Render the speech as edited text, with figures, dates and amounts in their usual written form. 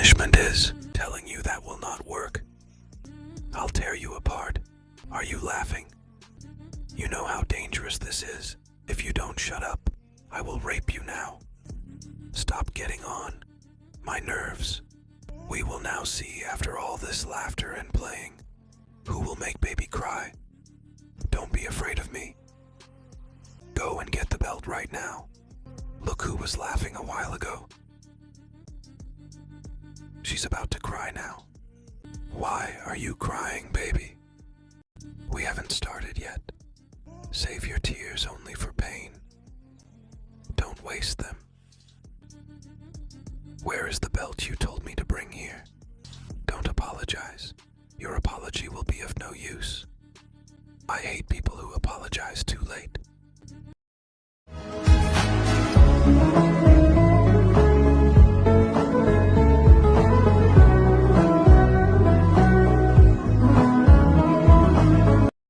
punishment is telling you that will not work. I'll tear you apart. Are you laughing? You know how dangerous this is. If you don't shut up, I will rape you now. Stop getting on my nerves. We will now see, after all this laughter and playing, who will make baby cry. Don't be afraid of me. Go and get the belt right now. Look who was laughing a while ago. She's about to cry now. Why are you crying, baby? We haven't started yet. Save your tears only for pain. Don't waste them. Where is the belt you told me to bring here? Don't apologize. Your apology will be of no use. I hate people who apologize too late.